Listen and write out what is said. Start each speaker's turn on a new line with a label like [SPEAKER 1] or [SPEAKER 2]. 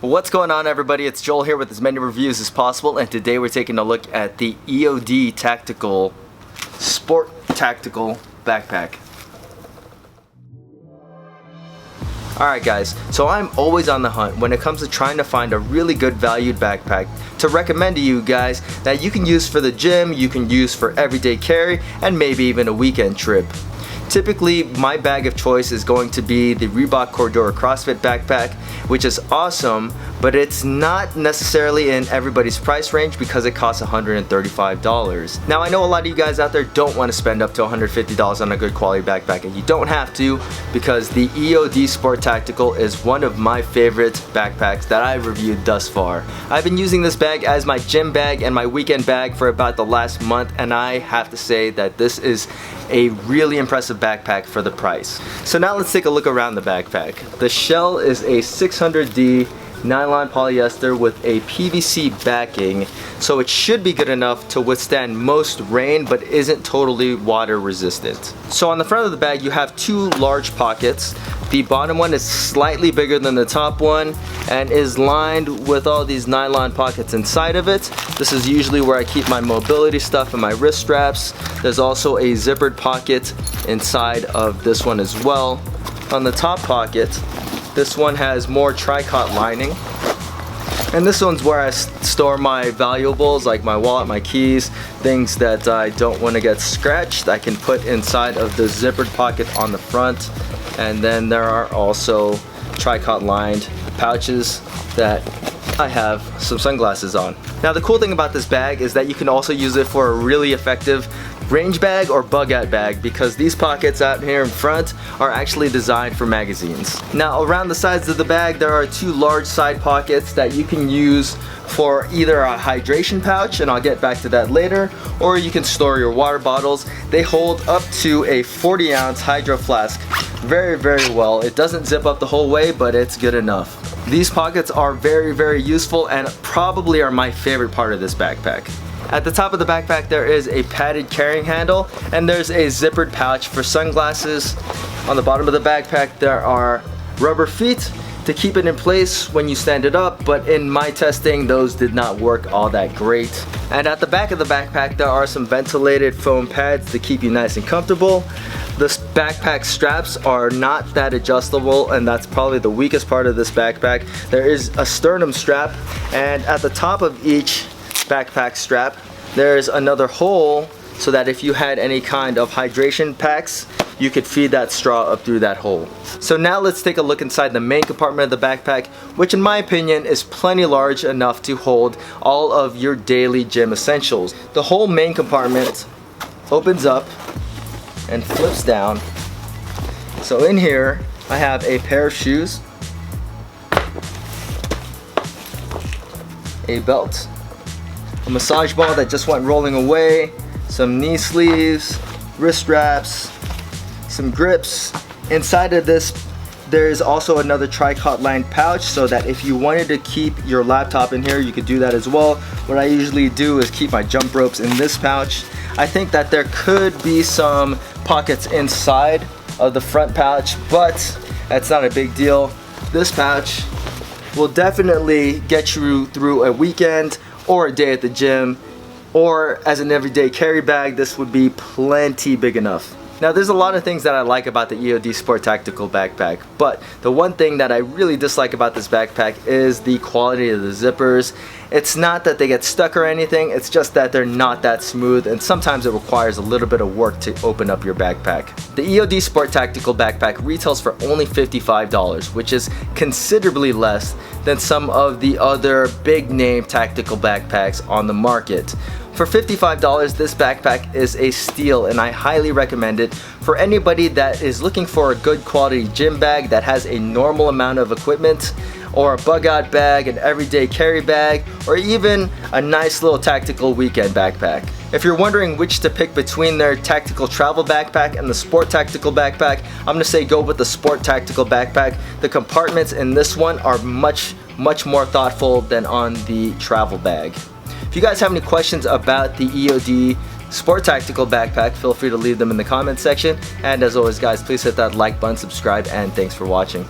[SPEAKER 1] What's going on, everybody? It's Joel here with as many reviews as possible, and today we're taking a look at the EOD Tactical Sport Tactical Backpack. Alright guys, so I'm always on the hunt when it comes to trying to find a really good valued backpack to recommend to you guys that you can use for the gym, you can use for everyday carry, and maybe even a weekend trip. Typically, my bag of choice is going to be the Reebok Cordura CrossFit backpack, which is awesome, but it's not necessarily in everybody's price range because it costs $135. Now, I know a lot of you guys out there don't want to spend up to $150 on a good quality backpack, and you don't have to, because the EOD Sport Tactical is one of my favorite backpacks that I've reviewed thus far. I've been using this bag as my gym bag and my weekend bag for about the last month, and I have to say that this is a really impressive backpack for the price. So now let's take a look around the backpack. The shell is a 600D nylon polyester with a PVC backing, so it should be good enough to withstand most rain but isn't totally water resistant. So on the front of the bag you have two large pockets. The bottom one is slightly bigger than the top one and is lined with all these nylon pockets inside of it. This is usually where I keep my mobility stuff and my wrist straps. There's also a zippered pocket inside of this one as well. On the top pocket, this one has more tricot lining. And this one's where I store my valuables like my wallet, my keys, things that I don't want to get scratched. I can put inside of the zippered pocket on the front. And then there are also tricot lined pouches that I have some sunglasses on. Now the cool thing about this bag is that you can also use it for a really effective range bag or bug out bag, because these pockets out here in front are actually designed for magazines. Now around the sides of the bag there are two large side pockets that you can use for either a hydration pouch, and I'll get back to that later, or you can store your water bottles. They hold up to a 40-ounce hydro flask very well. It doesn't zip up the whole way, but it's good enough. These pockets are very useful and probably are my favorite part of this backpack. At the top of the backpack there is a padded carrying handle, and there's a zippered pouch for sunglasses. On the bottom of the backpack there are rubber feet to keep it in place when you stand it up, but in my testing those did not work all that great. And at the back of the backpack there are some ventilated foam pads to keep you nice and comfortable. The backpack straps are not that adjustable, and that's probably the weakest part of this backpack. There is a sternum strap, and at the top of each backpack strap there's another hole so that if you had any kind of hydration packs you could feed that straw up through that hole. So now let's take a look inside the main compartment of the backpack, which in my opinion is plenty large enough to hold all of your daily gym essentials. The whole main compartment opens up and flips down. So in here I have a pair of shoes, a belt, a massage ball that just went rolling away, some knee sleeves, wrist straps, some grips. Inside of this there is also another tricot lined pouch so that if you wanted to keep your laptop in here you could do that as well. What I usually do is keep my jump ropes in this pouch. I think that there could be some pockets inside of the front pouch, but that's not a big deal. This pouch will definitely get you through a weekend or a day at the gym, or as an everyday carry bag this would be plenty big enough. Now there's a lot of things that I like about the EOD Sport Tactical backpack, but the one thing that I really dislike about this backpack is the quality of the zippers. It's not that they get stuck or anything, it's just that they're not that smooth, and sometimes it requires a little bit of work to open up your backpack. The EOD Sport Tactical backpack retails for only $55, which is considerably less than some of the other big name tactical backpacks on the market. For $55, this backpack is a steal, and I highly recommend it for anybody that is looking for a good quality gym bag that has a normal amount of equipment, or a bug out bag, an everyday carry bag, or even a nice little tactical weekend backpack. If you're wondering which to pick between their tactical travel backpack and the sport tactical backpack, I'm gonna say go with the sport tactical backpack. The compartments in this one are much more thoughtful than on the travel bag. If you guys have any questions about the EOD Sport Tactical backpack, feel free to leave them in the comment section. And as always guys, please hit that like button, subscribe, and thanks for watching.